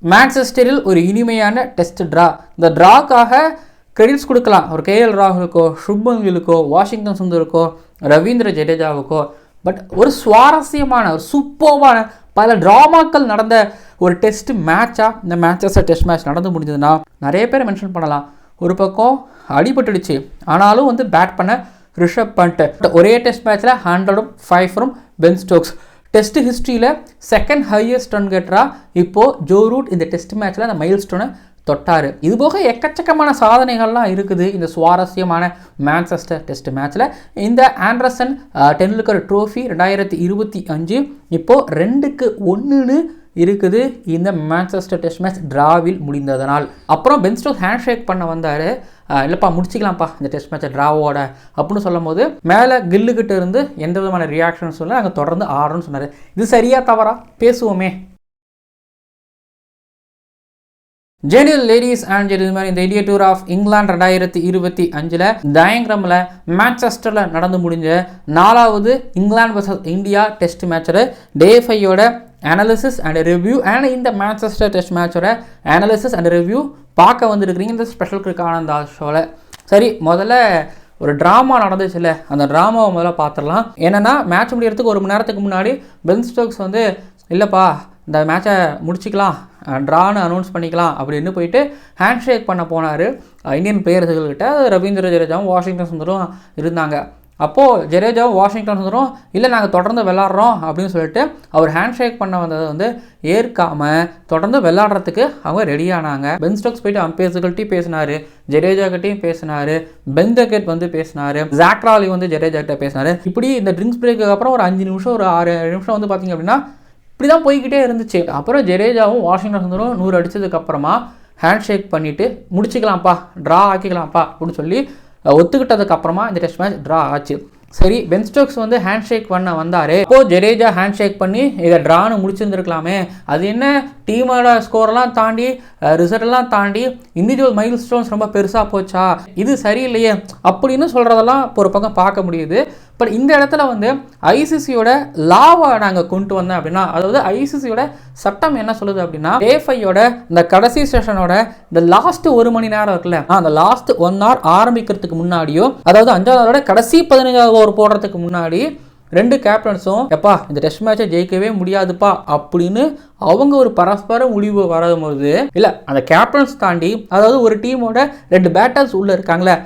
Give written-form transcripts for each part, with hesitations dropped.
மான்செஸ்டரில் ஒரு இனிமையான டெஸ்ட் ட்ரா. இந்த ட்ராக்காக கிரெடிட்ஸ் கொடுக்கலாம் ஒரு கேஎல் ராகுலுக்கோ, சுப்மன் கில்லுக்கோ, வாஷிங்டன் சுந்தருக்கோ, ரவீந்திர ஜடேஜாவுக்கோ. பட் ஒரு சுவாரஸ்யமான ஒரு சூப்பர்வான பல ட்ராமாக்கள் நடந்த ஒரு டெஸ்ட் மேட்சாக இந்த மேன்செஸ்டர் டெஸ்ட் மேட்ச் நடந்து முடிஞ்சதுன்னா நிறைய பேர் மென்ஷன் பண்ணலாம். ஒரு பக்கம் அடிபட்டுடுச்சு, ஆனாலும் வந்து பேட் பண்ண ரிஷப் பண்ட். ஒரே டெஸ்ட் மேட்ச்சில் 105 ஃப்ரம் பென் ஸ்டோக்ஸ். டெஸ்ட் ஹிஸ்ட்ரியில் செகண்ட் ஹையஸ்ட் ரன் கெட்டராக இப்போது ஜோ ரூட் இந்த டெஸ்ட் மேட்ச்சில் அந்த மைல் ஸ்டோனை தொட்டார். இது போக எக்கச்சக்கமான சாதனைகள்லாம் இருக்குது இந்த சுவாரஸ்யமான மான்செஸ்டர் டெஸ்ட் மேட்ச்சில். இந்த ஆண்டர்சன் டெண்டுல்கர் ட்ரோஃபி 2025 இப்போது 2-1 இருக்குது இந்த மான்செஸ்டர் டெஸ்ட் மேட்ச் ட்ராவில் முடிந்ததனால். அப்புறம் பென் ஸ்டோக்ஸ் ஹேண்ட் ஷேக் பண்ண வந்தார். இல்லைப்பா முடிச்சிக்கலாம்ப்பா இந்த டெஸ்ட் மேட்சை ட்ராவோட அப்படின்னு சொல்லும் போது மேலே கில்லுக்கிட்ட இருந்து எந்த விதமான ரியாக்ஷன் சொல்ல நாங்கள் தொடர்ந்து ஆடுறோன்னு சொன்னார். இது சரியா தவறா பேசுவோமே. ஜெனியல் லேடிஸ் அண்ட் ஜென்டில்மேன், இந்த இந்தியா டூர் ஆஃப் இங்கிலாந்து 2025 டயங்கிராமில் மான்செஸ்டரில் நடந்து முடிஞ்ச 4வது இங்கிலாந்து வர்சஸ் இந்தியா டெஸ்ட் மேட்சோட டே 5யோட அனாலிசிஸ் அண்ட் ரிவ்யூ அண்ட் இந்த மான்செஸ்டர் டெஸ்ட் மேட்சோட அனாலிசிஸ் அண்ட் ரிவ்யூ பார்க்க வந்துருக்கிறீங்க இந்த ஸ்பெஷல் கிரிக் ஆனந்தா ஷோவில். சரி, முதல்ல ஒரு ட்ராமா நடந்துச்சுல்ல, அந்த ட்ராமாவை முதல்ல பார்த்துடலாம். என்னென்னா மேட்ச் முடிகிறதுக்கு 1 மணி நேரத்துக்கு முன்னாடி பென் ஸ்டோக்ஸ் வந்து இல்லைப்பா இந்த மேட்சை முடிச்சிக்கலாம், ட்ரான்னு அனௌன்ஸ் பண்ணிக்கலாம் அப்படின்னு போயிட்டு ஹேண்ட் ஷேக் பண்ண போனார் இந்தியன் பிளேயர்ஸ்கிட்ட. ரவீந்திர ஜடேஜாவும் வாஷிங்டன் சுந்தரும் இருந்தாங்க. அப்போது ஜடேஜாவும் வாஷிங்டன் சுந்தரும் இல்லை நாங்கள் தொடர்ந்து விளாட்றோம் அப்படின்னு சொல்லிட்டு அவர் ஹேண்ட் ஷேக் பண்ண வந்ததை வந்து ஏற்காமல் தொடர்ந்து விளாட்றதுக்கு அவங்க ரெடியானாங்க. பென் ஸ்டோக்ஸ் போயிட்டு அம்பேர்ஸ்கிட்டையும் பேசினார், ஜடேஜாக்கிட்டையும் பேசினார், பென் டக்கெட் வந்து பேசினார், ஜாக் ராலி வந்து ஜடேஜாக்கிட்ட பேசினார். இப்படி இந்த ட்ரிங்க்ஸ் பிரேக்கு அப்புறம் ஒரு 5 நிமிஷம் ஒரு 6 நிமிஷம் வந்து பார்த்திங்க அப்படின்னா இப்படி தான் போய்கிட்டே இருந்துச்சு. அப்புறம் ஜடேஜாவும் வாஷிங்டன் சுந்தரும் 100 அடித்ததுக்கப்புறமா ஹேண்ட் ஷேக் பண்ணிவிட்டு முடிச்சிக்கலாம்ப்பா, ட்ரா ஆக்கிக்கலாம்ப்பா அப்படின்னு சொல்லி ஒத்துக்கிட்டதுக்கப்புறமா இந்த டெஸ்ட் மேட்ச் ட்ரா ஆச்சு. சரி, பென் ஸ்டோக்ஸ் வந்து ஹேண்ட் ஷேக் பண்ண வந்தார். இப்போது ஜடேஜா ஹேண்ட் ஷேக் பண்ணி இதை ட்ரான்னு முடிச்சிருந்துருக்கலாமே, அது என்ன டீமோட ஸ்கோரெல்லாம் தாண்டி ரிசல்ட்லாம் தாண்டி இண்டிவிஜுவல் மைல் ஸ்டோன்ஸ் ரொம்ப பெருசாக போச்சா, இது சரியில்லையே அப்படின்னு சொல்கிறதெல்லாம் இப்போ ஒரு பக்கம் பார்க்க முடியுது. பட் இந்த இடத்துல வந்து ஐசிசியோட லாவை நாங்கள் கொண்டு வந்தேன் அப்படின்னா, அதாவது ஐசிசியோட சட்டம் என்ன சொல்லுது அப்படின்னா, டே 5யோட இந்த கடைசி செஷனோட இந்த லாஸ்ட் 1 மணி நேரம் இருக்குல்ல, அந்த லாஸ்ட் 1 hour ஆரம்பிக்கிறதுக்கு முன்னாடியோ, அதாவது 5வது ஹவரோட கடைசி 15வது ஓவர் போடுறதுக்கு முன்னாடி 2 கேப்டன்ஸும் எப்பா இந்த டெஸ்ட் மேட்சை ஜெயிக்கவே முடியாதுப்பா அப்படின்னு அவங்க ஒரு பரஸ்பர முடிவு வரும்போது, இல்லை அந்த கேப்டன்ஸ் தாண்டி அதாவது ஒரு டீமோட 2 பேட்டர்ஸ் உள்ளே இருக்காங்களே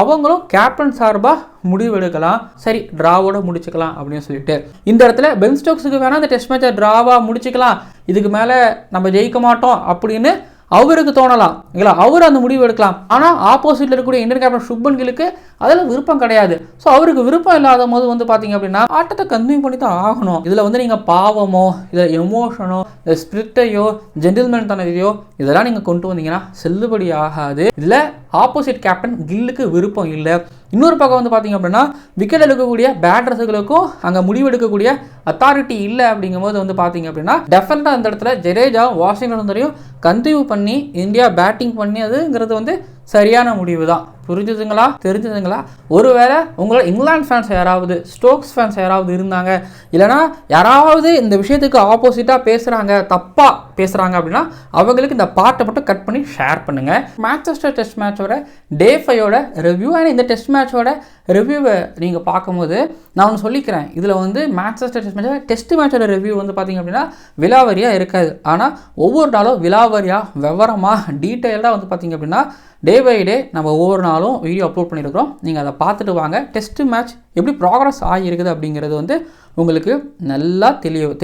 அவங்களும் கேப்டன் சார்பாக முடிவு எடுக்கலாம். சரி, ட்ராவோட முடிச்சுக்கலாம் அப்படின்னு சொல்லிட்டு இந்த இடத்துல பென் ஸ்டோக்ஸுக்கு வேணால் இந்த டெஸ்ட் மேட்சை ட்ராவாக முடிச்சுக்கலாம், இதுக்கு மேலே நம்ம ஜெயிக்க மாட்டோம் அப்படின்னு அவருக்கு தோணலாம் இல்லைங்களா, அவர் அந்த முடிவு எடுக்கலாம். ஆனால் ஆப்போசிட்டில் இருக்கக்கூடிய இந்தியன் கேப்டன் சுப்மன் கில்லுக்கு அதில் விருப்பம் கிடையாது. ஸோ அவருக்கு விருப்பம் இல்லாத போது வந்து பார்த்தீங்க அப்படின்னா ஆட்டத்தை கன்டினியூ பண்ணி தான் ஆகணும். இதில் வந்து நீங்கள் பாவமோ இதில் எமோஷனோ ஸ்பிரிட்டையோ ஜென்டில்மேன் தனத்தையோ இதெல்லாம் நீங்கள் கொண்டு வந்தீங்கன்னா செல்லுபடி ஆகாது. இதில் ஆப்போசிட் கேப்டன் கில்லுக்கு விருப்பம் இல்லை. இன்னொரு பக்கம் வந்து பார்த்தீங்க அப்படின்னா விக்கெட் எடுக்கக்கூடிய பேட்டர்ஸுகளுக்கும் அங்கே முடிவு எடுக்கக்கூடிய அத்தாரிட்டி இல்லை. அப்படிங்கும்போது வந்து பார்த்தீங்க அப்படின்னா டெஃபினட்டாக அந்த இடத்துல ஜடேஜாவும் வாஷிங்டன் சுந்தரையும் கன்டினியூ பண்ணி இந்தியா பேட்டிங் பண்ணி அதுங்கிறது வந்து சரியான முடிவு தான். புரிஞ்சுதுங்களா, தெரிஞ்சுதுங்களா? ஒருவேளை உங்களோட இங்கிலாந்து ஃபேன்ஸ் யாராவது, ஸ்டோக்ஸ் ஃபேன்ஸ் யாராவது இருந்தாங்க, இல்லைனா யாராவது இந்த விஷயத்துக்கு ஆப்போசிட்டாக பேசுகிறாங்க, தப்பாக பேசுகிறாங்க அப்படின்னா அவங்களுக்கு இந்த பார்ட்டை மட்டும் கட் பண்ணி ஷேர் பண்ணுங்கள். மான்செஸ்டர் டெஸ்ட் மேட்சோட டே 5யோட ரிவ்யூ அண்ட் இந்த டெஸ்ட் மேட்சோட ரிவ்யூவை நீங்கள் பார்க்கும்போது நான் ஒன்று சொல்லிக்கிறேன். இதில் வந்து மான்செஸ்டர் டெஸ்ட் மேட்சோட ரிவ்யூ வந்து பார்த்திங்க அப்படின்னா விலாவரியாக இருக்காது. ஆனால் ஒவ்வொரு நாளும் விலாவரியாக விவரமாக டீட்டெயில்டாக வந்து பார்த்திங்க அப்படின்னா டே பை டே நம்ம ஒவ்வொரு நாளும் வீடியோ அப்லோட் பண்ணியிருக்கிறோம். நீங்கள் அதை பார்த்துட்டு வாங்க. டெஸ்ட் மேட்ச் எப்படி ப்ராக்ரஸ் ஆகியிருக்குது அப்படிங்கிறது வந்து உங்களுக்கு நல்லா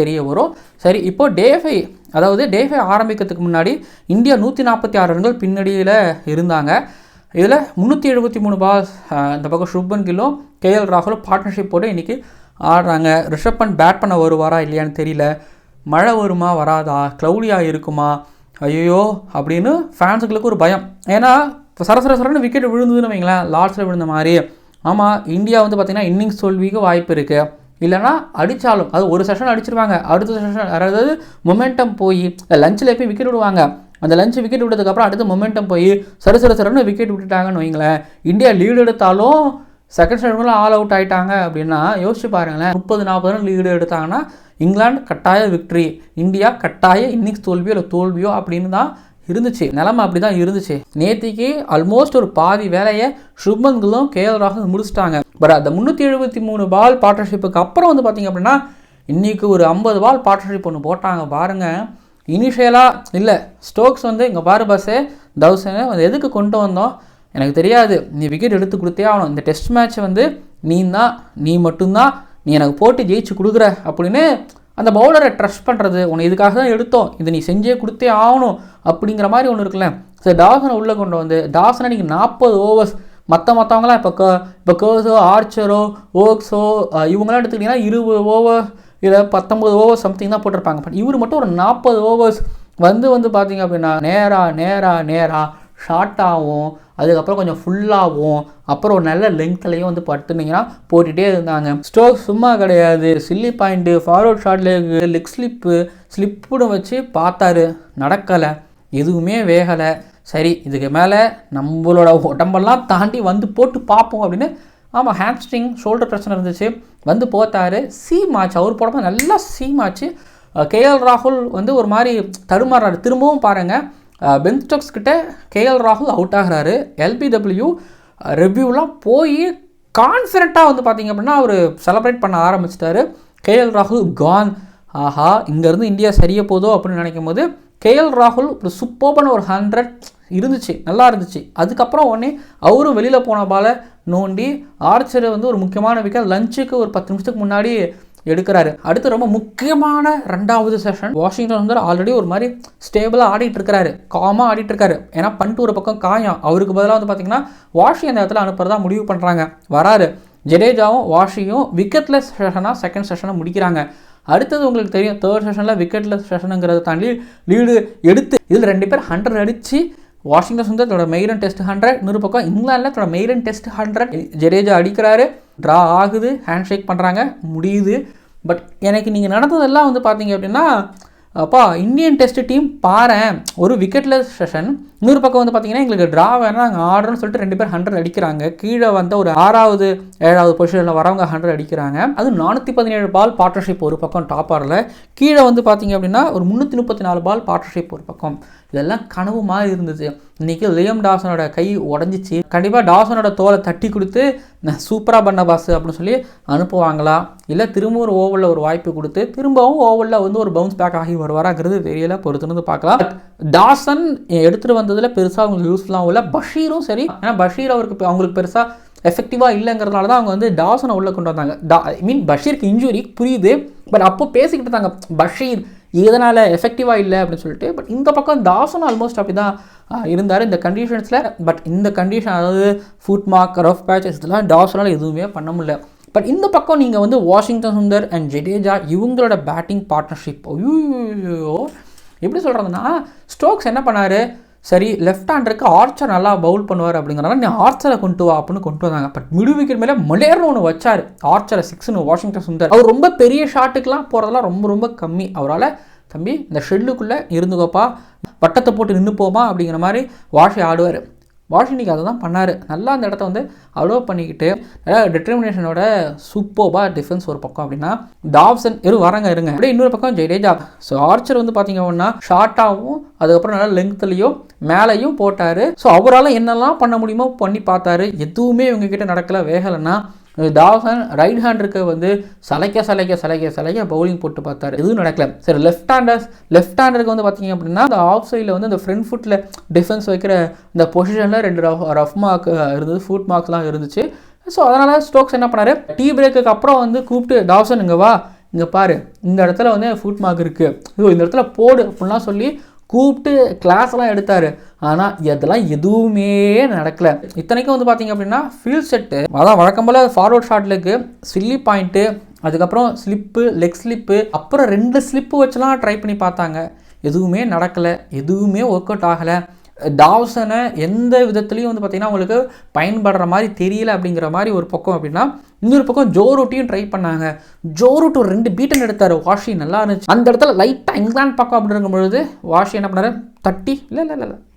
தெரிய வரும். சரி, இப்போது டே 5 அதாவது டே 5 ஆரம்பிக்கிறதுக்கு முன்னாடி இந்தியா 146 ரன்கள் பின்னணியில் இருந்தாங்க. இதில் 373 பால்ஸ் இந்த பக்கம் சுப்மன் கில்லும் கேஎல் ராகுலும் பார்ட்னர்ஷிப் போட்டு இன்றைக்கி ஆடுறாங்க. ரிஷப் பண்ட் பேட் பண்ண வருவாரா இல்லையான்னு தெரியல. மழை வருமா வராதா, க்ளவுடியாக இருக்குமா, ஐயோ அப்படின்னு ஃபேன்ஸுங்களுக்கு ஒரு பயம். ஏன்னா இப்போ சரசரன்னு விக்கெட் விழுந்ததுன்னு வைங்களேன், லாஸ்ட்டில் விழுந்த மாதிரி. ஆமாம், இந்தியா வந்து பார்த்திங்கன்னா இன்னிங்ஸ் தோல்விக்கு வாய்ப்பு இருக்குது. இல்லைனா அடித்தாலும் அது ஒரு செஷன் அடிச்சிருவாங்க, அடுத்த செஷன் அதாவது மொமெண்டம் போய் லஞ்சில் போய் விக்கெட் விடுவாங்க. அந்த லஞ்ச் விக்கெட் விட்டதுக்கப்புறம் அடுத்து மொமெண்டம் போய் சரசரன்னு விக்கெட் விட்டுட்டாங்கன்னு வைங்களேன், இந்தியா லீடு எடுத்தாலும் செகண்ட் ஸ்டாண்டர்டில் ஆல் அவுட் ஆகிட்டாங்க அப்படின்னா யோசிச்சு பாருங்களேன். 30-40 ரன் லீடு எடுத்தாங்கன்னா இங்கிலாந்து கட்டாய விக்ட்ரி, இந்தியா கட்டாய இன்னிங்ஸ் தோல்வியோ இல்லை தோல்வியோ அப்படின்னு தான் இருந்துச்சு. நிலைமை அப்படி தான் இருந்துச்சு. நேற்றுக்கு ஆல்மோஸ்ட் ஒரு பாதி வேலையை சுப்மன் கில்லும் கேஎல் ராகுலும் முடிச்சிட்டாங்க. பட் அந்த 373 பால் பார்ட்னர்ஷிப்புக்கு அப்புறம் வந்து பார்த்திங்க அப்படின்னா இன்றைக்கி ஒரு 50 பால் பார்ட்னர்ஷிப் ஒன்று போட்டாங்க பாருங்கள். இனிஷியலாக இல்லை ஸ்டோக்ஸ் வந்து இங்கே பாரு பஸ்ஸே தௌசண்ட் அது எதுக்கு கொண்டு வந்தோம் எனக்கு தெரியாது, நீ விக்கெட் எடுத்து கொடுத்தே ஆகணும், இந்த டெஸ்ட் மேட்ச்சை வந்து நீ மட்டும்தான் நீ எனக்கு போட்டு ஜெயிச்சு கொடுக்குற அப்படின்னு அந்த பவுலரை ட்ரஸ்ட் பண்ணுறது. உன்னை இதுக்காக தான் எடுத்தோம், இது நீ செஞ்சே கொடுத்தே ஆகணும் அப்படிங்கிற மாதிரி ஒன்று இருக்குல்ல. சரி, டாசனை உள்ளே கொண்டு வந்து டாசனை நீங்கள் 40 ஓவர்ஸ் மற்றவங்களாம் இப்போ கர்ஸோ ஆர்ச்சரோ ஓக்ஸோ இவங்களாம் எடுத்துக்கிட்டிங்கன்னா 20 ஓவர் இல்லை 19 ஓவர் சம்திங் தான் போட்டிருப்பாங்க. இவர் மட்டும் ஒரு 40 ஓவர்ஸ் வந்து பார்த்தீங்க அப்படின்னா நேராக ஷார்ட்டாகவும் அதுக்கப்புறம் கொஞ்சம் ஃபுல்லாகவும் அப்புறம் ஒரு நல்ல லெங்க்லையும் வந்து பட்டுனீங்கன்னா போட்டுகிட்டே இருந்தாங்க. ஸ்டோக் சும்மா கிடையாது, silly point, forward short leg ஸ்லிப்புன்னு வச்சு பார்த்தாரு, நடக்கலை, எதுவுமே வேகலை. சரி, இதுக்கு மேலே நம்மளோட உடம்பெல்லாம் தாண்டி வந்து போட்டு பார்ப்போம் அப்படின்னு. ஆமாம், ஹேம்ஸ்ட்ரிங் ஷோல்டர் பிரச்சனை இருந்துச்சு, வந்து போத்தாரு. மேட்ச் அவர் போடும்போது நல்லா மேட்ச்சு. கேஎல் ராகுல் வந்து ஒரு மாதிரி தடுமாறாரு. திரும்பவும் பாருங்கள், பென் ஸ்டோக்ஸ் கிட்ட கேஎல் ராகுல் அவுட் ஆகிறாரு. எல்பிடபிள்யூ ரிவ்யூலாம் போய் கான்ஃபிடண்ட்டாக வந்து பார்த்திங்க அப்படின்னா அவர் செலிப்ரேட் பண்ண ஆரம்பிச்சிட்டாரு. கேஎல் ராகுல் கான், ஆஹா இங்கேருந்து இந்தியா சரியாக போதோ அப்படின்னு நினைக்கும் போது கேஎல் ராகுல் ஒரு சூப்பர்பான ஒரு 100 இருந்துச்சு, நல்லா இருந்துச்சு. அதுக்கப்புறம் உடனே அவரும் வெளியில் போன பாலை நோண்டி ஆர்ச்சரை வந்து ஒரு முக்கியமான விக்கெட் லஞ்சுக்கு ஒரு 10 நிமிஷத்துக்கு முன்னாடி எடுக்கிறாரு. அடுத்து ரொம்ப முக்கியமான 2வது செஷன் வாஷிங்டன் சுந்தர் ஆல்ரெடி ஒரு மாதிரி ஸ்டேபிளாக ஆடிட்டு இருக்காரு, காமாக ஆடிட்டு இருக்காரு. ஏன்னா பண்ணிட்டு ஒரு பக்கம் காயம், அவருக்கு பதிலாக வந்து பார்த்திங்கன்னா வாஷி அந்த இடத்துல அனுப்புறதா முடிவு பண்ணுறாங்க. வராரு ஜடேஜாவும் வாஷியும் விக்கெட்லெஸ் செஷனாக செகண்ட் செஷனை முடிக்கிறாங்க. அடுத்தது உங்களுக்கு தெரியும், தேர்ட் செஷனில் விக்கெட்லெஸ் செஷனுங்கிறத தாண்டி லீடு எடுத்து இதில் 2 பேர் 100 அடித்து வாஷிங்டன் சுந்தர் தன்னோட மெய்டன் டெஸ்ட் 100, இன்னொரு பக்கம் இங்கிலாந்தில் தன்னோட மெய்டன் டெஸ்ட் 100. ஜடேஜா அடிக்கிறாரு, ட்ரா ஆகுது, ஹேண்ட் ஷேக் பண்ணுறாங்க, முடியுது. பட் எனக்கு நீங்கள் நடந்ததெல்லாம் வந்து பார்த்தீங்க அப்படின்னா அப்பா இந்தியன் டெஸ்ட் டீம் பாரேன், ஒரு விக்கெட்லெஸ் செஷன், இன்னொரு பக்கம் வந்து பார்த்தீங்கன்னா எங்களுக்கு ட்ரா வேணால் நாங்கள் ஆடுறோன்னு சொல்லிட்டு 2 பேர் 100 அடிக்கிறாங்க. கீழே வந்து ஒரு 6வது 7வது பொசிஷனில் வரவங்க 100 அடிக்கிறாங்க. அது 417 பால் பார்ட்னர்ஷிப் ஒரு பக்கம் டாப் ஆடல. கீழே வந்து பார்த்தீங்க அப்படின்னா ஒரு 334 பால் பார்ட்னர்ஷிப் ஒரு பக்கம். இதெல்லாம் கனவு மாதிரி இருந்துச்சு. இன்றைக்கி லியம் டாசனோட கை உடஞ்சிச்சு. கண்டிப்பாக டாசனோட தோலை தட்டி கொடுத்து சூப்பராக பண்ண பாஸ் அப்படின்னு சொல்லி அனுப்புவாங்களா, இல்லை திரும்ப ஒரு ஓவரில் ஒரு வாய்ப்பு கொடுத்து திரும்பவும் ஓவரில் வந்து ஒரு பவுன்ஸ் பேக் ஆகி வருவாராங்கிறது தெரியல, பொறுத்துன்னு பார்க்கலாம். டாசன் எடுத்துகிட்டு வந்ததில் பெருசாக அவங்களுக்கு யூஸ்ஃபுல்லாகவும் இல்லை. பஷீரும் சரி, ஏன்னா பஷீர் அவங்களுக்கு பெருசாக எஃபெக்டிவாக இல்லைங்கிறதுனால தான் அவங்க வந்து டாசனை உள்ளே கொண்டு வந்தாங்க. பஷீருக்கு இன்ஜுரி புரியுது, பட் அப்போ பேசிக்கிட்டு இருந்தாங்க பஷீர் இதனால் எஃபெக்டிவாக இல்லை அப்படின்னு சொல்லிட்டு. பட் இந்த பக்கம் தாசன் ஆல்மோஸ்ட் அப்படி தான் இருந்தார் இந்த கண்டிஷன்ஸில். பட் இந்த கண்டிஷன், அதாவது ஃபுட் மார்க், ரஃப் பேச்சஸ், இதெல்லாம் டாசனால் எதுவுமே பண்ண முடியல. பட் இந்த பக்கம் நீங்கள் வந்து வாஷிங்டன் சுந்தர் அண்ட் ஜடேஜா இவங்களோட பேட்டிங் பார்ட்னர்ஷிப் ஐயோ எப்படி சொல்கிறதுனா, ஸ்டோக்ஸ் என்ன பண்ணார், சரி லெஃப்ட் ஹேண்டருக்கு ஆர்ச்சர் நல்லா பவுல் பண்ணுவார் அப்படிங்கிறனால நீ ஆர்ச்சரை கொண்டு வா அப்படின்னு கொண்டு வந்தாங்க. பட் மிடு விக்கெட் மேலே மலேர்னு ஒன்று வச்சார், ஆர்ச்சரை 6ன்னு வாஷிங்டன் சுந்தர். அவர் ரொம்ப பெரிய ஷாட்டுக்கெலாம் போகிறதெல்லாம் ரொம்ப கம்மி. அவரால் தம்பி இந்த ஷெல்லுக்குள்ளே இருந்துக்கோப்பா, வட்டத்தை போட்டு நின்று போமா அப்படிங்கிற மாதிரி வாஷி ஆடுவார். வாஷிங்டனுக்கு அதை தான் பண்ணார். நல்லா அந்த இடத்த வந்து அலோவ் பண்ணிக்கிட்டு நல்லா டிட்டர்மினேஷனோட சூப்பர்பாக டிஃபென்ஸ் ஒரு பக்கம் அப்படின்னா டாப்சன் இருங்க அப்படியே இன்னொரு பக்கம் ஜடேஜா. ஸோ ஆர்ச்சர் வந்து பார்த்தீங்க அப்படின்னா ஷார்ட்டாகவும் அதுக்கப்புறம் நல்லா லெங்க்த்துலேயும் மேலேயும் போட்டார். ஸோ அவரால் என்னெல்லாம் பண்ண முடியுமோ பண்ணி பார்த்தாரு, எதுவுமே இவங்ககிட்ட நடக்கலை, வேகலைன்னா. டாசன் ரைட் ஹேண்டருக்கு வந்து சலைக்க பவுலிங் போட்டு பார்த்தாரு, எதுவும் நடக்கல. சரி லெஃப்ட் ஹேண்டருக்கு வந்து பார்த்தீங்க அப்படின்னா அந்த ஆஃப் சைடில் வந்து அந்த ஃப்ரண்ட் ஃபுட்டில் டிஃபென்ஸ் வைக்கிற இந்த பொசிஷனில் 2 ரஃப் மார்க் இருந்தது, ஃபுட் மார்க்ஸ்லாம் இருந்துச்சு. ஸோ அதனால் ஸ்டோக்ஸ் என்ன பண்ணார், டீ பிரேக்குக்கு அப்புறம் வந்து கூப்பிட்டு டாசன் இங்கே வா, இங்கே பாரு இந்த இடத்துல வந்து ஃபுட் மார்க் இருக்குது, இந்த இடத்துல போடு அப்படின்லாம் சொல்லி கூப்பிட்டு கிளாஸ்லாம் எடுத்தார். ஆனால் இதெல்லாம் எதுவுமே நடக்கலை. இத்தனைக்கும் வந்து பார்த்தீங்க அப்படின்னா ஃபீல்ட் செட்டு, அதான் வழக்கம் போல் ஃபார்வர்ட் ஷாட்லுக்கு சில்லி பாயிண்ட்டு, அதுக்கப்புறம் ஸ்லிப்பு, லெக் ஸ்லிப்பு, அப்புறம் 2 ஸ்லிப்பு வச்சுலாம் ட்ரை பண்ணி பார்த்தாங்க, எதுவுமே நடக்கலை, எதுவுமே ஒர்க் அவுட் ஆகலை. டாவ்சனை எந்த விதத்துலையும் வந்து பார்த்திங்கன்னா அவங்களுக்கு பயன்படுற மாதிரி தெரியல அப்படிங்கிற மாதிரி ஒரு பக்கம் அப்படின்னா, இன்னொரு பக்கம் ஜோ ரூட்டையும் ட்ரை பண்ணாங்க. ஜோ ரூட் ஒரு 2 பீட்டன் எடுத்தார், வாஷி நல்லா இருந்துச்சு. அந்த இடத்துல லைட்டாக இங்கிலாந்து பக்கம் அப்படி இருக்கும் பொழுது வாஷி என்ன பண்ணார், தட்டி இல்லை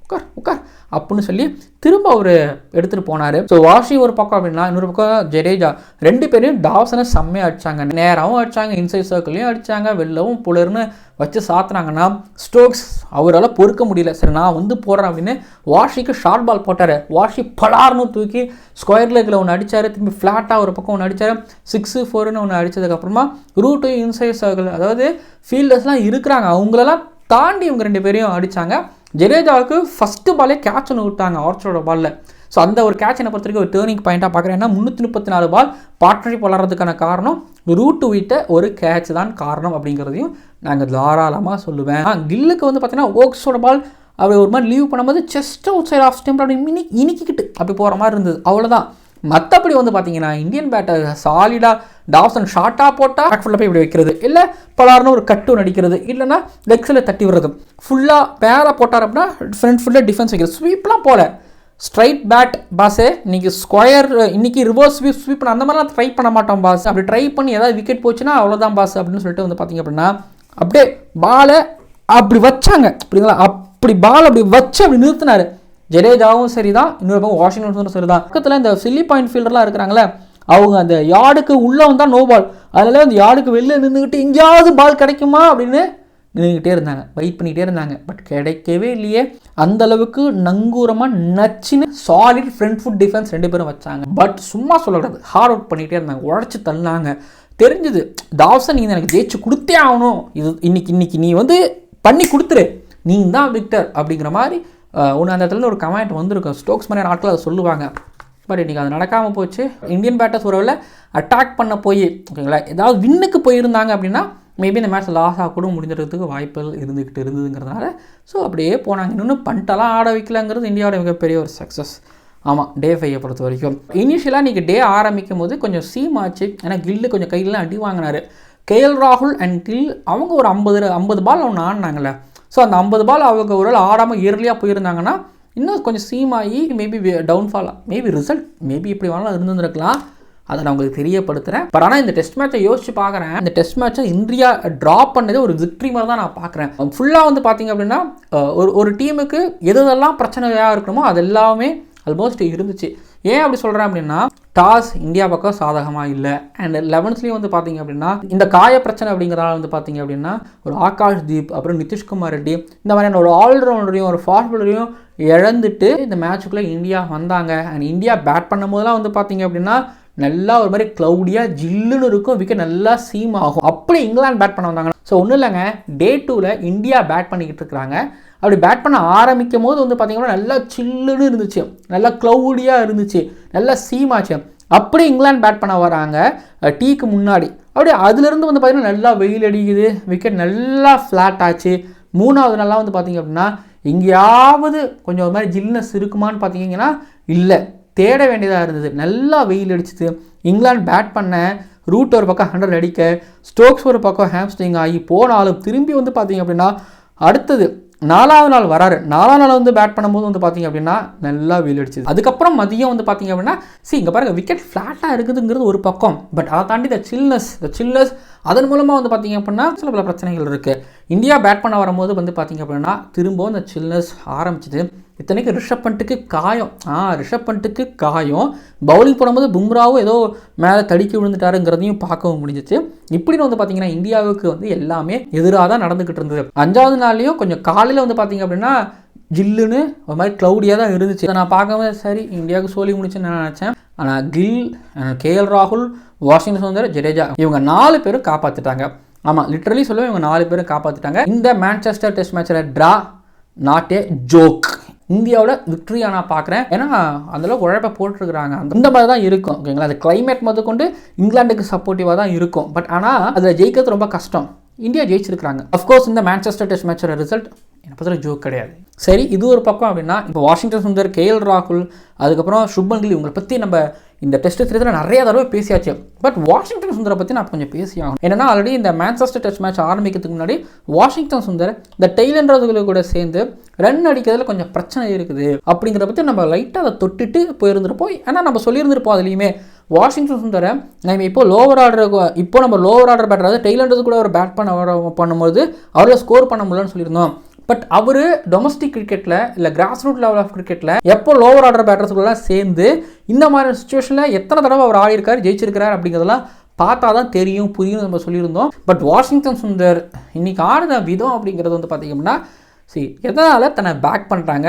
உட்கார் உட்கார் அப்படின்னு சொல்லி திரும்ப அவர் எடுத்துகிட்டு போனார். ஸோ வாஷி ஒரு பக்கம் அப்படின்னா, இன்னொரு பக்கம் ஜடேஜா, ரெண்டு பேரையும் டாவ்சனை செம்மையாக அடித்தாங்க. நேராகவும் அடித்தாங்க, இன்சைட் சர்க்கிளையும் அடித்தாங்க, வெளிலவும் புலர்னு வச்சு சாத்தினாங்கன்னா ஸ்டோக்ஸ் அவரால் பொறுக்க முடியல. சரி நான் வந்து போடுறேன் அப்படின்னு வாஷிக்கு ஷார்ட் பால் போட்டார். வாஷி பலார்னு தூக்கி ஸ்கொயர் லெக்கில் ஒன்று அடித்தார், திரும்பி ஃப்ளாட்டாக ஒரு பக்கம் ஒன்று அடித்தார், 6-4ன்னு ஒன்று அடித்ததுக்கப்புறமா ரூட்டு இன்சைட் சர்க்கிள், அதாவது ஃபீல்டர்ஸ்லாம் இருக்கிறாங்க, அவங்களெல்லாம் தாண்டி இவங்க ரெண்டு பேரையும் அடித்தாங்க. ஜடேஜாவுக்கு ஃபஸ்ட்டு பாலே கேட்ச் ஒன்று விட்டாங்க ஆர்ச்சரோட பாலில். ஸோ அந்த ஒரு கேட்ச் என்னை பொறுத்த வரைக்கும் ஒரு டேர்னிங் பாயிண்ட்டாக பார்க்குறேன். ஏன்னா 334 பால் பார்ட்னர்ஷிப் வளர்கிறதுக்கான காரணம் ரூட்டு விட்ட ஒரு கேட்ச் தான் காரணம் அப்படிங்கிறதையும் நாங்கள் தாராளமாக சொல்லுவேன். கில்லுக்கு வந்து பார்த்தீங்கன்னா ஓக்ஸோட பால் அப்படி ஒரு மாதிரி லீவ் பண்ணும்போது chest outside off stump அப்படி இனிக்கிக்கிட்டு அப்படி போகிற மாதிரி இருந்தது, அவ்வளோதான். மற்றபடி வந்து பார்த்தீங்கன்னா இந்தியன் பேட்டர் சாலிடாக டாவ்சன் ஷார்ட்டாக போட்டால் பேக் ஃபுல்லாக போய் இப்படி வைக்கிறது, இல்லை பலார்னு ஒரு கட்டு நடிக்கிறது, இல்லைனா லெக்ஸில் தட்டி விடுறது, ஃபுல்லாக பேராக போட்டார் அப்படின்னா ஃப்ரண்ட் ஃபுல்லாக டிஃபென்ஸ் வைக்கிறது, ஸ்வீப்லாம் போல ஸ்ட்ரைட் பேட் பாஸு, இன்றைக்கி ஸ்கொயர் இன்றைக்கி ரிவர்ஸ் ஸ்வீப் பண்ண அந்த மாதிரிலாம் ட்ரை பண்ண மாட்டோம் பாஸ், அப்படி ட்ரை பண்ணி ஏதாவது விக்கெட் போச்சுன்னா அவ்வளோதான் பாஸ் அப்படின்னு சொல்லிட்டு வந்து பார்த்திங்க அப்படின்னா அப்படியே பாலை அப்படி வச்சாங்க அப்படிங்களா, அப்படி பால் அப்படி வச்சு அப்படி நிறுத்தினார். ஜடேஜாவும் சரி தான், இன்னொரு பக்கம் வாஷிங்டனும் சரி தான். பக்கத்தில் இந்த சில்லி பாயிண்ட் ஃபீல்டர்லாம் இருக்கிறாங்களே, அவங்க அந்த யார்டுக்கு உள்ளே வந்தால் நோ பால், அதனால அந்த யார்டுக்கு வெளில நின்றுக்கிட்டு எங்கேயாவது பால் கிடைக்குமா அப்படின்னு நின்றுக்கிட்டே இருந்தாங்க, வெயிட் பண்ணிக்கிட்டே இருந்தாங்க. பட் கிடைக்கவே இல்லையே. அந்தளவுக்கு நங்கூரமாக நச்சுன்னு சாலிட் ஃப்ரண்ட் ஃபுட் டிஃபென்ஸ் ரெண்டு பேரும் வச்சாங்க. பட் சும்மா சொல்லக்கூடாது, ஹார்ட் ஒர்க் பண்ணிகிட்டே இருந்தாங்க, உடச்சி தள்ளினாங்க. தெரிஞ்சுது டாவ்சன் நீங்கள் எனக்கு ஜெயிச்சு கொடுத்தே ஆகணும், இது இன்னைக்கு நீ வந்து பண்ணி கொடுத்துரு, நீ தான் விக்டர் அப்படிங்கிற மாதிரி ஒன்று அந்த இடத்துல ஒரு கமெண்ட் வந்திருக்கும். ஸ்டோக்ஸ் மாதிரி ஆட்கள் அதை சொல்லுவாங்க. பட் இன்றைக்கி அது நடக்காமல் போச்சு. இந்தியன் பேட்டர்ஸ் ஒரு அட்டாக் பண்ண போய் ஓகேங்களா, ஏதாவது வின்னுக்கு போயிருந்தாங்க அப்படின்னா மேபி இந்த மேட்ச் லாஸ் ஆக கூட முடிஞ்சிடறதுக்கு வாய்ப்புகள் இருந்ததுங்கிறதுனால ஸோ அப்படியே போனாங்க. இன்னொன்று பண்டெல்லாம் ஆட வைக்கலங்கிறது இந்தியாவோட மிகப்பெரிய ஒரு சக்ஸஸ். ஆமாம், டே 5 பொறுத்த வரைக்கும் இனிஷியலாக இன்றைக்கி டே ஆரம்பிக்கும் போது கொஞ்சம் சீம் ஆச்சு. ஏன்னா கில்லு கொஞ்சம் கையிலாம் அடி வாங்கினார். கேஎல் ராகுல் அண்ட் கில் அவங்க ஒரு 50 பால் ஒன்று ஆடினாங்களே. ஸோ அந்த 50 பால் அவங்க ஒரு ஆடாமல் இயர்லியாக போயிருந்தாங்கன்னா இன்னும் கொஞ்சம் சீமாகி மேபி டவுன்ஃபாலாக மேபி ரிசல்ட் மேபி இப்படி வேணாலும் இருந்துருக்கலாம். அதை நான் உங்களுக்கு தெரியப்படுத்துகிறேன். பட் ஆனால் இந்த டெஸ்ட் மேட்சை யோசிச்சு பார்க்குறேன், இந்த டெஸ்ட் மேட்சை இந்தியா ட்ராப் பண்ணதே ஒரு விக்ட்ரி மாதிரி தான் நான் பார்க்குறேன். ஃபுல்லாக வந்து பார்த்திங்க அப்படின்னா ஒரு டீமுக்கு எதெல்லாம் பிரச்சனையாக இருக்கணுமோ அது எல்லாமே ஆல்மோஸ்ட் இருந்துச்சு. ஏன் அப்படி சொல்கிறேன் அப்படின்னா, டாஸ் இந்தியா பக்கம் சாதகமாக இல்லை. அண்ட் 11ஸ்லேயும் வந்து பார்த்திங்க அப்படின்னா இந்த காய பிரச்சனை அப்படிங்கிறதால வந்து பார்த்திங்க அப்படின்னா ஒரு ஆகாஷ் தீப், அப்புறம் நிதிஷ்குமார் ரெட்டி, இந்த மாதிரியான ஒரு ஆல்ரவுண்டரையும் ஒரு ஃபாஸ்ட் பாலரையும் இழந்துட்டு இந்த மேட்சுக்குள்ளே இந்தியா வந்தாங்க. அண்ட் இந்தியா பேட் பண்ணும் போதெல்லாம் வந்து பார்த்திங்க அப்படின்னா நல்லா ஒரு மாதிரி க்ளவுடியாக ஜில்லுன்னு இருக்கும், விக்கெட் நல்லா சீம் ஆகும். அப்படி இங்கிலாந்து பேட் பண்ண வந்தாங்க. ஸோ ஒன்றும் இல்லைங்க, டே 2ல் இந்தியா பேட் பண்ணிக்கிட்டு இருக்கிறாங்க. அப்படி பேட் பண்ண ஆரம்பிக்கும் போது வந்து பார்த்திங்கன்னா நல்லா சில்லுன்னு இருந்துச்சு, நல்லா க்ளவுடியாக இருந்துச்சு, நல்லா சீம் ஆச்சு. அப்படி இங்கிலாந்து பேட் பண்ண வராங்க டீக்கு முன்னாடி. அப்படியே அதுலேருந்து வந்து பார்த்திங்கன்னா நல்லா வெயில் அடிக்குது, விக்கெட் நல்லா ஃப்ளாட் ஆச்சு. 3வது நாளாக வந்து பார்த்திங்க அப்படின்னா எங்கேயாவது கொஞ்சம் ஒரு மாதிரி ஜில்னஸ் இருக்குமான்னு பார்த்தீங்கன்னா இல்லை, தேட வேண்டியதாக இருந்தது. நல்லா வெயில் அடிச்சுது. இங்கிலாந்து பேட் பண்ண ரூட் ஒரு பக்கம் 100 அடிக்க, ஸ்டோக்ஸ் ஒரு பக்கம் ஹேம்ஸ்ட்ரிங் ஆகி போனாலும் திரும்பி வந்து பார்த்திங்க அப்படின்னா அடுத்தது 4வது நாள் வராரு. 4வது நாள் வந்து பேட் பண்ணும்போது வந்து பார்த்திங்க அப்படின்னா நல்லா வெயில் அடிச்சுது. அதுக்கப்புறம் மதியம் வந்து பார்த்திங்க அப்படின்னா இங்கே பாருங்கள் விக்கெட் ஃப்ளாட்டாக இருக்குதுங்கிறது ஒரு பக்கம். பட் அதை தாண்டி த சில்னஸ் அதன் மூலமாக வந்து பார்த்திங்க அப்படின்னா சில பல பிரச்சனைகள் இருக்குது. இந்தியா பேட் பண்ண வரும்போது வந்து பார்த்திங்க அப்படின்னா திரும்பவும் இந்த சில்னஸ் ஆரம்பிச்சிது. இத்தனைக்கு ரிஷப் பண்ட்டுக்கு காயம், பவுலிங் போடும்போது பும்ராவும் ஏதோ மேலே தடுக்கி விழுந்துட்டாருங்கிறதையும் பார்க்கவும் முடிஞ்சிச்சு. இப்படின்னு வந்து பார்த்திங்கன்னா இந்தியாவுக்கு வந்து எல்லாமே எதிராக தான் நடந்துக்கிட்டு இருந்தது. 5வது நாள்லேயும் கொஞ்சம் காலையில் வந்து பார்த்திங்க அப்படின்னா ஜில்லுன்னு ஒரு மாதிரி க்ளவுடியாக தான் இருந்துச்சு. நான் பார்க்கவே சரி இந்தியாவுக்கு சோலி முடிச்சுன்னு நான் நினச்சேன். ஆனால் கில், கேஎல் ராகுல், வாஷிங்டன் சுந்தர், ஜடேஜா இவங்க 4 பேரும் காப்பாற்றிட்டாங்க. ஆமாம், லிட்டரலி சொல்லுவேன், இவங்க 4 பேரும் காப்பாற்றிட்டாங்க. இந்த மான்செஸ்டர் டெஸ்ட் மேட்சில் ட்ரா நாட் ஏ ஜோக். இந்தியாவோட விக்ட்ரியாக நான் பார்க்குறேன். ஏன்னா அந்தளவுக்கு உழைப்பை போட்டுருக்குறாங்க. இந்த மாதிரி தான் இருக்கும் ஓகேங்களா. அது கிளைமேட் முதல் கொண்டு இங்கிலாந்துக்கு சப்போர்ட்டிவாக தான் இருக்கும். பட் ஆனால் அதில் ஜெயிக்கிறது ரொம்ப கஷ்டம். இந்தியா ஜெயிச்சிருக்கிறாங்க. அஃப்கோர்ஸ் இந்த மான்செஸ்டர் டெஸ்ட் மேட்சோட ரிசல்ட் என்னை பற்றி ஜோக் கிடையாது. சரி, இது ஒரு பக்கம் அப்படின்னா இப்போ வாஷிங்டன் சுந்தர், கேஎல் ராகுல், அதுக்கப்புறம் சுப்மன் கில் இவங்களை பற்றி நம்ம இந்த டெஸ்ட் சீரிஸில் நிறைய தடவை பேசியாச்சு. பட் வாஷிங்டன் சுந்தரை பற்றி நான் கொஞ்சம் பேசி ஆகணும். என்னன்னா ஆல்ரெடி இந்த மான்செஸ்டர் டெஸ்ட் மேட்ச் ஆரம்பிக்கிறதுக்கு முன்னாடி வாஷிங்டன் சுந்தர் இந்த டெய்லன்றதுகளை கூட சேர்ந்து ரன் அடிக்கிறதுல கொஞ்சம் பிரச்சனை இருக்குது அப்படிங்கிறத பற்றி நம்ம லைட்டாக அதை தொட்டுட்டு போயிருந்துருப்போம். ஏன்னா நம்ம சொல்லியிருந்திருப்போம் அதுலேயுமே வாஷிங்டன் சுந்தரை நம்ம இப்போ லோவர் ஆர்டர் பேட்டர், அதாவது டெய்லன்றது கூட ஒரு பேட் பண்ணும்போது அவரால் ஸ்கோர் பண்ண முடியலன்னு சொல்லியிருந்தோம். பட் அவர் டொமஸ்டிக் கிரிக்கெட்டில் இல்லை கிராஸ் ரூட் லெவல் ஆஃப் கிரிக்கெட்டில் எப்போ லோவர் ஆர்டர் பேட்டர்ஸ்குள்ளலாம் சேர்ந்து இந்த மாதிரி சுச்சுவேஷனில் எத்தனை தடவை அவர் ஆடிருக்காரு ஜெயிச்சிருக்கிறார் அப்படிங்கிறதெல்லாம் பார்த்தா தான் தெரியும் புரியும் நம்ம சொல்லியிருந்தோம். பட் வாஷிங்டன் சுந்தர் இன்னைக்கு ஆடுன விதம் அப்படிங்கிறது வந்து பார்த்திங்கன்னா எதனால் தன்னை பேக் பண்ணுறாங்க,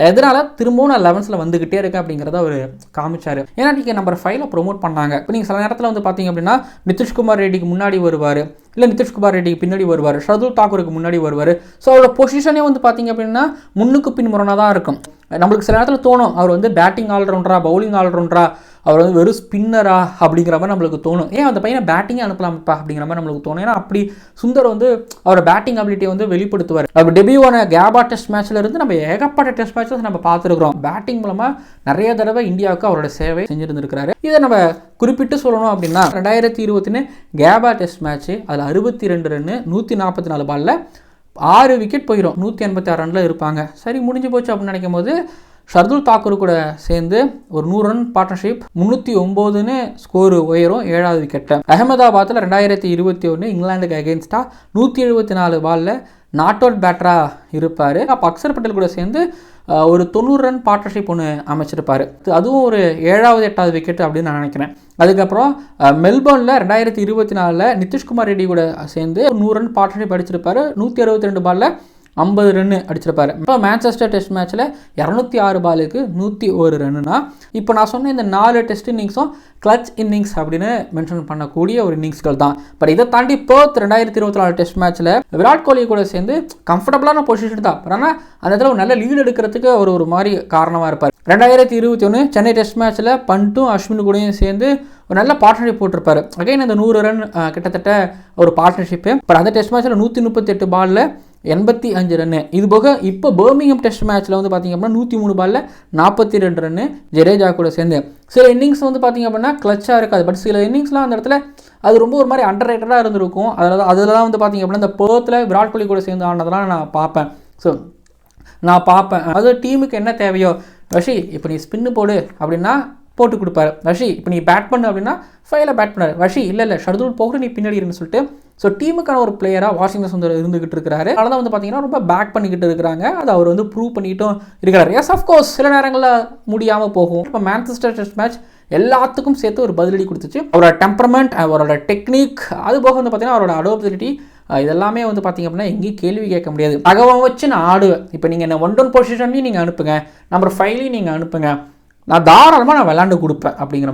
எதனால் திரும்பவும் நான் 11ல் வந்துக்கிட்டே இருக்கேன் அப்படிங்கிறத அவர் காமிச்சார். ஏன்னா நீங்கள் நம்பர் 5ல் ப்ரொமோட் பண்ணாங்க. இப்போ நீங்கள் சில நேரத்தில் வந்து பார்த்தீங்க அப்படின்னா நிதிஷ்குமார் ரெட்டிக்கு முன்னாடி வருவார், இல்லை நிதிஷ்குமார் ரெட்டிக்கு பின்னாடி வருவார், ஷர்துல் தாக்கூருக்கு முன்னாடி வருவார். ஸோ அவரோட பொசிஷனே வந்து பார்த்தீங்க அப்படின்னா முன்னுக்கு பின் முரணாக தான் இருக்கும். நம்மளுக்கு சில நேரத்தில் தோணும் அவர் வந்து பேட்டிங் ஆல்ரவுண்டரா பவுலிங் ஆல்ரவுண்டரா அவர் வந்து வெறும் ஸ்பின்னரா அப்படிங்கிற மாதிரி நம்மளுக்கு தோணும். ஏன் அந்த பையனை பேட்டிங்கே அனுப்பலாம்ப்பா அப்படிங்கிற மாதிரி நம்மளுக்கு தோணும். ஏன்னா அப்படி சுந்தர் வந்து அவரோட பேட்டிங் அபிலிட்டியை வந்து வெளிப்படுத்துவார். அவர் டெபியூவான கேபா டெஸ்ட் மேட்ச்ல இருந்து நம்ம ஏகப்பட்ட டெஸ்ட் மேட்சஸ் நம்ம பார்த்துருக்கிறோம். பேட்டிங் மூலமாக நிறைய தடவை இந்தியாவுக்கு அவரோட சேவை செஞ்சுருந்துருக்காரு. இதை நம்ம குறிப்பிட்டு சொல்லணும் அப்படின்னா 2021 கேபா டெஸ்ட் மேட்ச்சு அதில் 62 ரன்னு 144 பாலில் 6 விக்கெட் போயிடும், 186 ரனில் இருப்பாங்க. சரி முடிஞ்சு போச்சு அப்படின்னு நினைக்கும் போது ஷர்துல் தாக்கூர் கூட சேர்ந்து ஒரு 100 ரன் பார்ட்னர்ஷிப் 309ன்னு ஸ்கோரு உயரும் 7வது விக்கெட்டை. அகமதாபாத்தில் 2021 இங்கிலாந்துக்கு அகேன்ஸ்டாக 174 பாலில் நாட் அவுட் பேட்டராக இருப்பார். அப்போ அக்சர் பட்டேல் கூட சேர்ந்து ஒரு 90 ரன் பார்ட்னர்ஷிப் ஒன்று அமைச்சிருப்பார். அதுவும் ஒரு 7வது 8வது விக்கெட் அப்படின்னு நான் நினைக்கிறேன். அதுக்கப்புறம் மெல்போர்னில் 2024 நிதிஷ்குமார் ரெட்டி கூட சேர்ந்து 100 ரன் பார்ட்னர்ஷிப் அடிச்சிருப்பார். 162 பாலில் 50 ரன்னு அடிச்சிருப்பாரு. இப்போ மான்செஸ்டர் டெஸ்ட் மேட்ச்சில் 206 பாலுக்கு 101 ரன்னுனா இப்போ நான் சொன்ன இந்த 4 டெஸ்ட் இன்னிங்ஸும் கிளச் இன்னிங்ஸ் அப்படின்னு மென்ஷன் பண்ணக்கூடிய ஒரு இன்னிங்ஸ்கள் தான். பட் இதை தாண்டி பெர்த் 2024 டெஸ்ட் மேட்ச்சில் விராட் கோலி கூட சேர்ந்து கம்ஃபர்டபுளான பொசிஷன் தான். ஆனால் அந்த இடத்துல ஒரு நல்ல லீடு எடுக்கிறதுக்கு ஒரு மாதிரி காரணமாக இருப்பார். 2021 சென்னை டெஸ்ட் மேட்ச்சில் பண்ட்டும் அஸ்வின் கூடயும் சேர்ந்து ஒரு நல்ல பார்ட்னர்ஷிப் போட்டிருப்பாரு. அகைன் அந்த 100 ரன் கிட்டத்தட்ட ஒரு பார்ட்னர்ஷிப்பு. பட் அந்த டெஸ்ட் மேட்ச்சில் 138 பாலில் 85 ரன்னு. இது போக இப்போ பர்மிங்ஹாம் டெஸ்ட் மேட்ச்சில் வந்து பார்த்திங்க அப்படின்னா 103 பாலில் 42 ரன்னு ஜடேஜா கூட சேர்ந்து. சில இன்னிங்ஸ் வந்து பார்த்திங்க அப்படின்னா கிளச்சாக இருக்காது. பட் சில இன்னிங்ஸ்லாம் அந்த இடத்துல அது ரொம்ப ஒரு மாதிரி அண்டர் ரேட்டடாக இருந்திருக்கும். அதில் தான் வந்து பார்த்திங்க அப்படின்னா இந்த பெர்த்தில் விராட் கோலி கூட சேர்ந்து ஆனதெல்லாம் நான் பார்ப்பேன். அது டீமுக்கு என்ன தேவையோ, ரஷி இப்போ நீ ஸ்பின்னு போடு அப்படின்னா போட்டு கொடுப்பாரு. ரஷி இப்போ நீ பேட் பண்ணு அப்படின்னா 5ல் பேட் பண்ணார். ரஷி இல்லை ஷர்துல் போகிற நீ பின்னாடி இருக்குன்னு சொல்லிட்டு ஸோ டீமுக்கான ஒரு பிளேயராக வாஷிங்டன் சுந்தர் இருந்துகிட்டு இருக்கிறாரு. அதனால தான் வந்து பார்த்தீங்கன்னா ரொம்ப பேக் பண்ணிக்கிட்டு இருக்கிறாங்க. அது அவர் வந்து ப்ரூவ் பண்ணிட்டும் இருக்கிறார். எஸ் அஃப்கோர்ஸ் சில நேரங்களில் முடியாமல் போகும். இப்போ மான்செஸ்டர் டெஸ்ட் மேட்ச் எல்லாத்துக்கும் சேர்த்து ஒரு பதிலடி கொடுத்துச்சு. அவரோட டெம்பரமெண்ட், அவரோட டெக்னிக், அது போக வந்து பார்த்தீங்கன்னா அவரோட அடாப்டபிலிட்டி, இதெல்லாமே வந்து பார்த்திங்க அப்படின்னா எங்கேயும் கேள்வி கேட்க முடியாது. தகவல் வச்சு நான் ஆடுவேன். இப்போ நீங்கள் என்ன 1-1 பொசிஷன்லையும் நீங்கள் அனுப்புங்க, நம்பர் 5லையும் நீங்கள் அனுப்புங்க, நான் தாராளமாக விளையாண்டு கொடுப்பேன் அப்படிங்கிற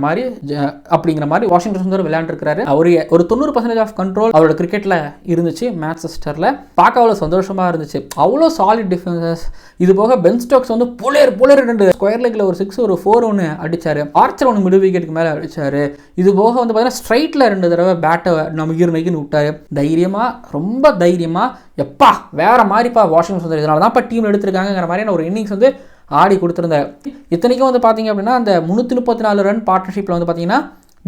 மாதிரி வாஷிங்டன் சுந்தர் விளையாண்டுருக்கிறாரு. ஒரு 90% ஆஃப் கண்ட்ரோல் அவரோட கிரிக்கெட்டில் இருந்துச்சு. மான்செஸ்டரில் பார்க்க அவ்வளோ சந்தோஷமாக இருந்துச்சு. அவ்வளோ சாலிட் டிஃபென்சஸ். இது போக பென் ஸ்டோக்ஸ் வந்து புலர் 2 ஸ்கொயர் லெக்கில் ஒரு 6 ஒரு 4 ஒன்று அடித்தார். ஆர்ச்சர் ஒன்று மிடில் விக்கெட்டுக்கு மேலே அடித்தார். இது போக வந்து பார்த்தீங்கன்னா ஸ்ட்ரைட்டில் 2 தடவை பேட்டை நம்பிக்கின்னு விட்டார். ரொம்ப தைரியமாக எப்பா வேறு மாதிரிப்பா வாஷிங்டன் சுந்தர். இதனால தான் இப்போ டீம் எடுத்திருக்காங்கிற மாதிரியான ஒரு இன்னிங்ஸ் வந்து ஆடி கொடுத்துருந்தார். இத்தனைக்கும் வந்து பார்த்தீங்க அப்படின்னா அந்த 334 ரன் பார்ட்னர்ஷிப்பில் வந்து பார்த்தீங்கன்னா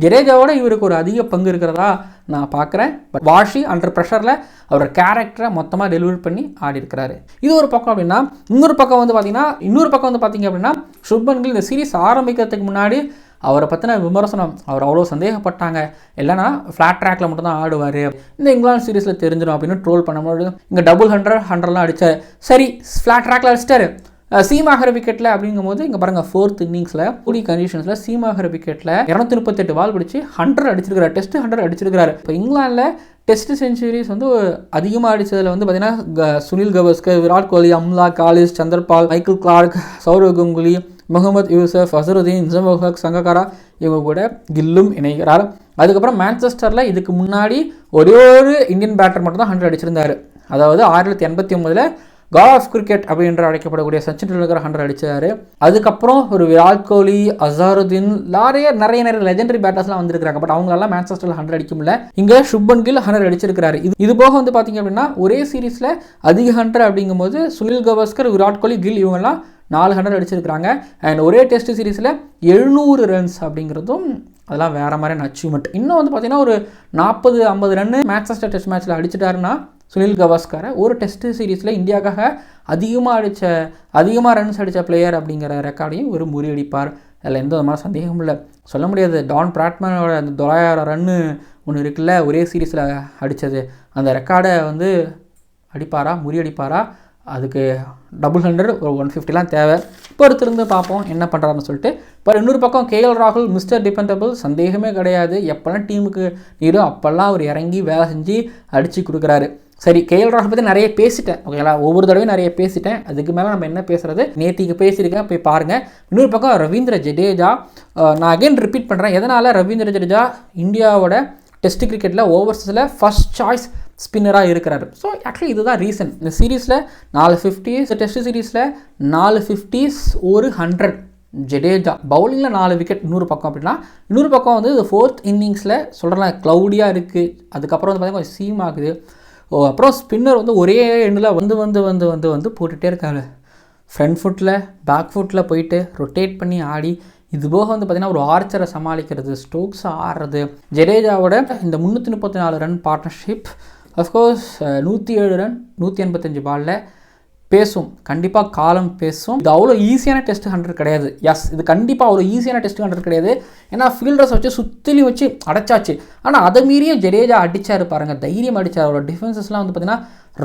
ஜடேஜாவோட இவருக்கு ஒரு அதிக பங்கு இருக்கிறதா நான் பார்க்குறேன். பட் வாஷி அண்டர் ப்ரெஷரில் அவரோட கேரக்டரை மொத்தமாக டெலிவரி பண்ணி ஆடி இருக்கிறாரு. இது ஒரு பக்கம் அப்படின்னா இன்னொரு பக்கம் வந்து பார்த்தீங்க அப்படின்னா சுப்மன் கில் இந்த சீரீஸ் ஆரம்பிக்கிறதுக்கு முன்னாடி அவரை பற்றின விமர்சனம், அவர் அவ்வளோ சந்தேகப்பட்டாங்க. இல்லைனா ஃப்ளாட் ட்ராக்கில் மட்டும்தான் ஆடுவார், இந்த இங்கிலாந்து சீரீஸில் தெரிஞ்சிடும் அப்படின்னு ட்ரோல் பண்ணும்போது இங்கே டபுள் 100 அடித்தார். சரி ஃப்ளாட் ட்ராக்கில் அடிச்சிட்டாரு. சீமாகர விக்கெட்டில் அப்படிங்கும்போது இங்கே பாருங்கள் 4th இன்னிங்ஸில் கூடி கண்டிஷன்ஸில் சீமாகர விக்கெட்டில் 238 பால் பிடிச்சி 100 அடிச்சிருக்கிறார். டெஸ்ட் 100 அடிச்சிருக்கிறாரு. இப்போ இங்கிலாந்தில் டெஸ்ட் செஞ்சுரிஸ் வந்து அதிகமாக அடித்ததில் வந்து பார்த்தீங்கன்னா Sunil Gavaskar, Virat Kohli, Amla, Kallis, Chanderpaul, Michael Clarke, Sourav Ganguly, Mohammad Yousuf, Azharuddin, ஜமுஹக், சங்ககாரா இவங்க கூட கில்லும் இணைகிறார். அதுக்கப்புறம் மான்செஸ்டரில் இதுக்கு முன்னாடி ஒரே ஒரு இந்தியன் பேட்டர் மட்டும் தான் 100 அடிச்சிருந்தார். அதாவது 1989 காட் ஆஃப் கிரிக்கெட் அப்படின்ற அழைக்கப்படக்கூடிய சச்சின் டெண்டுல்கர் 100 அடிச்சாரு. அதுக்கப்புறம் ஒரு விராட் கோலி, அசாருதீன், நிறைய லெஜெண்டரி பேட்டர்ஸ்லாம் வந்திருக்காங்க. பட் அவங்களெல்லாம் மான்செஸ்டரில் 100 அடிக்க முடியல. இங்கே சுப்மன் கில் 100 அடிச்சிருக்காரு. இது போக வந்து பார்த்தீங்க அப்படின்னா ஒரே சீரீஸில் அதிக 100 அப்படிங்கும்போது சுனில் கவாஸ்கர், விராட் கோலி, கில் இவங்கெல்லாம் 400 அடிச்சிருக்கிறாங்க. அண்ட் ஒரே டெஸ்ட் சீரீஸில் 700 ரன்ஸ் அப்படிங்கிறதும் அதெல்லாம் வேறு மாதிரியான அச்சீவ்மெண்ட். இன்னும் வந்து பார்த்தீங்கன்னா ஒரு 40-50 ரன்னு மான்செஸ்டர் டெஸ்ட் மேட்ச்சில் அடிச்சிட்டாருன்னா சுனில் கவாஸ்கரை ஒரு டெஸ்ட் சீரீஸில் இந்தியாவுக்காக அதிகமாக ரன்ஸ் அடித்த பிளேயர் அப்படிங்கிற ரெக்கார்டையும் ஒரு முறியடிப்பார். அதில் எந்த விதமான சந்தேகமும் இல்லை. சொல்ல முடியாது. டான் பிராட்மனோட அந்த 900 ரன்னு ஒன்று இருக்குல்ல ஒரே சீரீஸில் அடித்தது, அந்த ரெக்கார்டை வந்து முறியடிப்பாரா அதுக்கு 100 ஒரு 150 தேவை. பொறுத்திருந்து பார்ப்போம் என்ன பண்ணுறாருன்னு சொல்லிட்டு. இப்போ இன்னொரு பக்கம் கேஎல் ராகுல் மிஸ்டர் டிபெண்டபிள், சந்தேகமே கிடையாது. எப்போல்லாம் டீமுக்கு நீரோ அப்போல்லாம் அவர் இறங்கி வேலை செஞ்சு அடித்து கொடுக்குறாரு. சரி, கேஎல் ராகுல் பற்றி நிறைய பேசிட்டேன், ஓகேங்களா? ஒவ்வொரு தடவையும் நிறைய பேசிட்டேன். அதுக்கு மேலே நம்ம என்ன பேசுகிறது, நேற்றுக்கு பேசியிருக்கேன், போய் பாருங்கள். இன்னொரு பக்கம் ரவீந்திர ஜடேஜா, நான் அகைன் ரிப்பீட் பண்ணுறேன், எதனால் ரவீந்திர ஜடேஜா இந்தியாவோட டெஸ்ட் கிரிக்கெட்டில் ஓவர்ஸில் ஃபர்ஸ்ட் சாய்ஸ் ஸ்பின்னராக இருக்கிறாரு. ஸோ ஆக்சுவலி இதுதான் ரீசன். இந்த சீரீஸில் 4 50s, டெஸ்ட் சீரீஸில் 4 50s, ஒரு 100 ஜடேஜா. பவுலிங்கில் 4 விக்கெட். இன்னொரு பக்கம் அப்படின்னா இன்னொரு பக்கம் வந்து இந்த 4th இன்னிங்ஸில் சொல்கிறேன் க்ளவுடியாக இருக்குது. அதுக்கப்புறம் வந்து பார்த்திங்கன்னா கொஞ்சம் சீம் ஆகுது. அப்புறம் ஸ்பின்னர் வந்து ஒரே எண்ணில் வந்து வந்து வந்து வந்து வந்து போட்டுகிட்டே இருக்காரு. ஃப்ரண்ட் ஃபுட்டில் பேக் ஃபுட்டில் போயிட்டு ரொட்டேட் பண்ணி ஆடி, இது போக வந்து பார்த்திங்கன்னா ஒரு ஆர்ச்சரை சமாளிக்கிறது, ஸ்டோக்ஸ் ஆடுறது. ஜடேஜாவோட இந்த 334 ரன் பார்ட்னர்ஷிப் அஃப்கோர்ஸ் 107 ரன் 185 பாலில் பேசும், கண்டிப்பாக காலம் பேசும். இது அவ்வளோ ஈஸியான டெஸ்ட் 100 கிடையாது. எஸ், இது கண்டிப்பாக அவ்வளோ ஈஸியான டெஸ்ட் 100 கிடையாது. ஏன்னா ஃபீல்டர்ஸ் வச்சு சுற்றிலையும் வச்சு அடைச்சாச்சு. ஆனால் அதை மீறியும் ஜடேஜா அடித்தார் பாருங்கள், தைரியம் அடித்தார். அவரோட டிஃபென்சஸ்லாம் வந்து பார்த்திங்கன்னா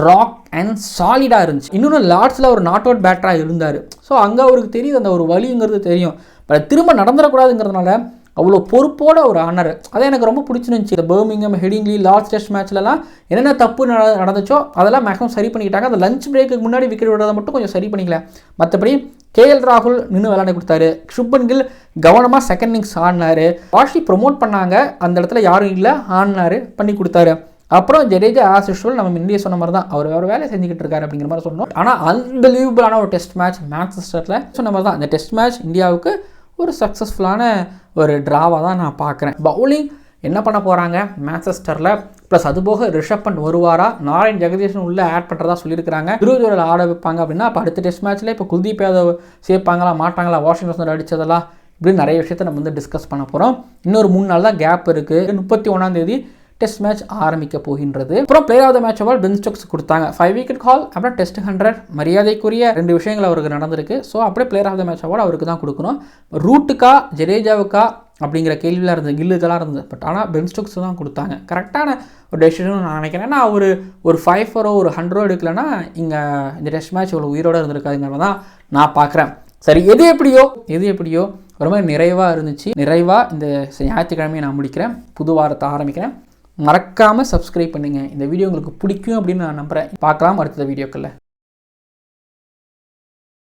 ராக் அண்ட் சாலிடாக இருந்துச்சு. இன்னொன்று லார்ட்ஸில் ஒரு நாட் அவுட் பேட்டராக இருந்தார். ஸோ அங்கே அவருக்கு தெரியுது, அந்த ஒரு வலிங்கிறது தெரியும். பட் திரும்ப நடந்துடக்கூடாதுங்கிறதுனால அவ்வளோ பொறுப்போட ஒரு ஆனர். அதை எனக்கு ரொம்ப பிடிச்சிருந்துச்சி. இந்த பர்மிங்ஹாம், ஹெடிங்லி, லாஸ்ட் டெஸ்ட் மேட்ச்லலாம் என்னென்ன தப்பு நடந்துச்சோ அதெல்லாம் மேக்ஸிமம் சரி பண்ணிக்கிட்டாங்க. அந்த லஞ்ச் பிரேக்கு முன்னாடி விக்கெட் விடுறதை மட்டும் கொஞ்சம் சரி பண்ணிக்கல. மற்றபடி கேஎல் ராகுல் நின்று விளையாட கொடுத்தாரு. சுப்மன் கில் கவனமாக செகண்ட் இன்னிங்ஸ் ஆடினார். வாஷி ப்ரொமோட் பண்ணாங்க, அந்த இடத்துல யாரும் இல்லை, ஆடினார், பண்ணி கொடுத்தாரு. அப்புறம் ஜடேஜா ஆஸ் யூஷுவல் நம்ம இந்தியா சொன்ன மாதிரி தான் அவர் வேலையை செஞ்சுக்கிட்டு இருக்காரு அப்படிங்கிற மாதிரி சொன்னோம். ஆனால் அன்பிலீவபிளான ஒரு டெஸ்ட் மேட்ச் மேன்செஸ்டரில் சொன்ன மாதிரி தான். இந்த டெஸ்ட் மேட்ச் இந்தியாவுக்கு ஒரு சக்ஸஸ்ஃபுல்லான ஒரு ட்ராவாக தான் நான் பார்க்குறேன். பவுலிங் என்ன பண்ண போகிறாங்க மேன்செஸ்டரில், ப்ளஸ் அதுபோக ரிஷப் பண்ட் வருவாரா, நாராயண் ஜெகதீஷன் உள்ளே ஆட் பண்ணுறதா சொல்லியிருக்காங்க. 20 ஆட வைப்பாங்க அப்படின்னா அப்போ அடுத்த டெஸ்ட் மேட்ச்சில் இப்போ குல்தீப் யாதவ் சேர்ப்பாங்களா மாட்டாங்களா, வாஷிங்டன் சுந்தர் அடித்ததெல்லாம், இப்படின்னு நிறைய விஷயத்தை நம்ம வந்து டிஸ்கஸ் பண்ண போகிறோம். இன்னொரு 3 நாள் தான் கேப் இருக்குது. 31ஆம் தேதி டெஸ்ட் மேட்ச் ஆரம்பிக்க போகின்றது. அப்புறம் player of the match award Ben Stokes கொடுத்தாங்க. 5 விக்கெட் கால், அப்புறம் டெஸ்ட் 100 மரியாதைக்குரிய 2 விஷயங்கள் அவருக்கு நடந்திருக்கு. ஸோ அப்படியே player of the match award அவருக்கு தான் கொடுக்கணும். ரூட்டுக்கா ஜடேஜாவுக்கா அப்படிங்கிற கேள்வியெலாம் இருந்தது, கில்லுக்கெல்லாம் இருந்தது. பட் ஆனால் பென் ஸ்டோக்ஸ் தான் கொடுத்தாங்க. கரெக்டான ஒரு டெசிஷன் நான் நினைக்கிறேன். ஏன்னா ஒரு 5 for ஒரு 100 எடுக்கலைன்னா இங்கே இந்த டெஸ்ட் மேட்ச் இவ்வளோ உயிரோடு இருந்திருக்காதுங்கிறத தான் நான் பார்க்குறேன். சரி, எது எப்படியோ ரொம்ப நிறைவாக இருந்துச்சு. நிறைவாக இந்த ஞாயிற்றுக்கிழமையை நான் முடிக்கிறேன், புது வாரத்தை ஆரம்பிக்கிறேன். மறக்காமல் சப்ஸ்கிரைப் பண்ணுங்கள். இந்த வீடியோ உங்களுக்கு பிடிக்கும் அப்படின்னு நான் நம்புகிறேன். பார்க்கலாம் அடுத்த வீடியோக்களில்.